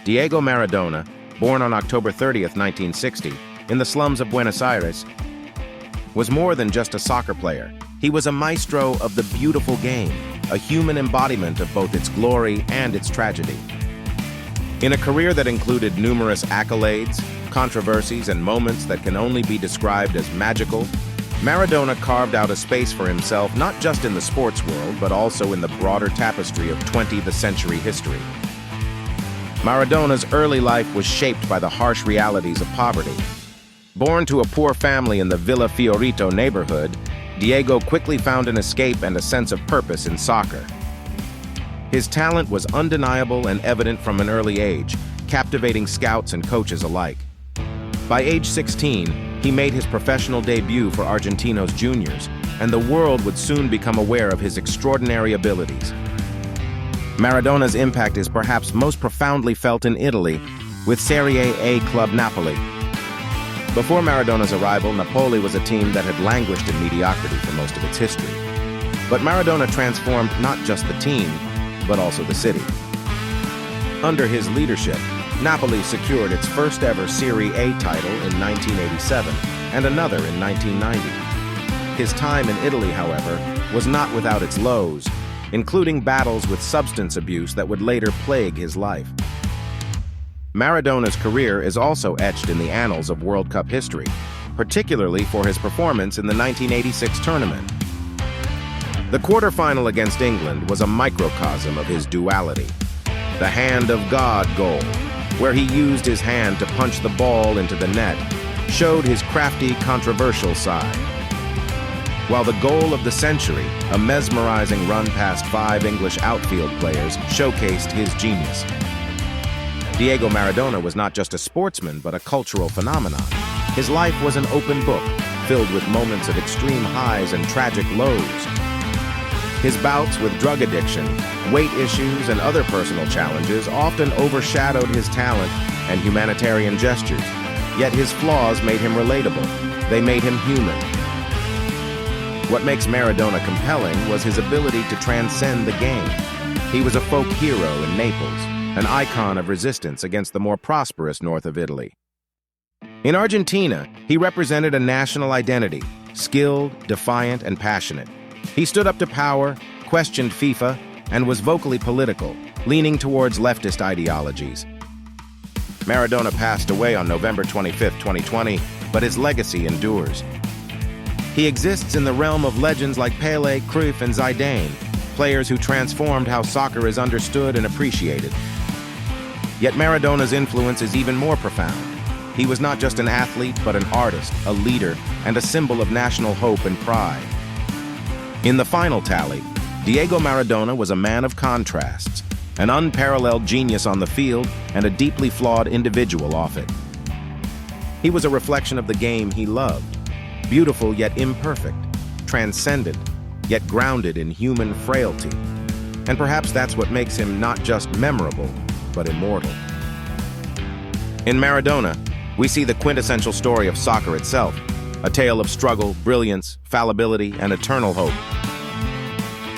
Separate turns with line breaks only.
Diego Maradona, born on October 30th, 1960, in the slums of Buenos Aires, was more than just a soccer player. He was a maestro of the beautiful game, a human embodiment of both its glory and its tragedy. In a career that included numerous accolades, controversies, and moments that can only be described as magical, Maradona carved out a space for himself not just in the sports world, but also in the broader tapestry of 20th century history. Maradona's early life was shaped by the harsh realities of poverty. Born to a poor family in the Villa Fiorito neighborhood, Diego quickly found an escape and a sense of purpose in soccer. His talent was undeniable and evident from an early age, captivating scouts and coaches alike. By age 16, he made his professional debut for Argentinos Juniors, and the world would soon become aware of his extraordinary abilities. Maradona's impact is perhaps most profoundly felt in Italy, with Serie A club Napoli. Before Maradona's arrival, Napoli was a team that had languished in mediocrity for most of its history. But Maradona transformed not just the team, but also the city. Under his leadership, Napoli secured its first ever Serie A title in 1987 and another in 1990. His time in Italy, however, was not without its lows, including battles with substance abuse that would later plague his life. Maradona's career is also etched in the annals of World Cup history, particularly for his performance in the 1986 tournament. The quarterfinal against England was a microcosm of his duality. The hand of God goal, where he used his hand to punch the ball into the net, showed his crafty, controversial side. While the goal of the century, a mesmerizing run past 5 English outfield players, showcased his genius. Diego Maradona was not just a sportsman, but a cultural phenomenon. His life was an open book, filled with moments of extreme highs and tragic lows. His bouts with drug addiction, weight issues, and other personal challenges often overshadowed his talent and humanitarian gestures. Yet his flaws made him relatable. They made him human. What makes Maradona compelling was his ability to transcend the game. He was a folk hero in Naples, an icon of resistance against the more prosperous north of Italy. In Argentina, he represented a national identity, skilled, defiant, and passionate. He stood up to power, questioned FIFA, and was vocally political, leaning towards leftist ideologies. Maradona passed away on November 25, 2020, but his legacy endures. He exists in the realm of legends like Pelé, Cruyff, and Zidane, players who transformed how soccer is understood and appreciated. Yet Maradona's influence is even more profound. He was not just an athlete, but an artist, a leader, and a symbol of national hope and pride. In the final tally, Diego Maradona was a man of contrasts, an unparalleled genius on the field and a deeply flawed individual off it. He was a reflection of the game he loved, beautiful yet imperfect, transcendent yet grounded in human frailty. And perhaps that's what makes him not just memorable, but immortal. In Maradona, we see the quintessential story of soccer itself, a tale of struggle, brilliance, fallibility, and eternal hope.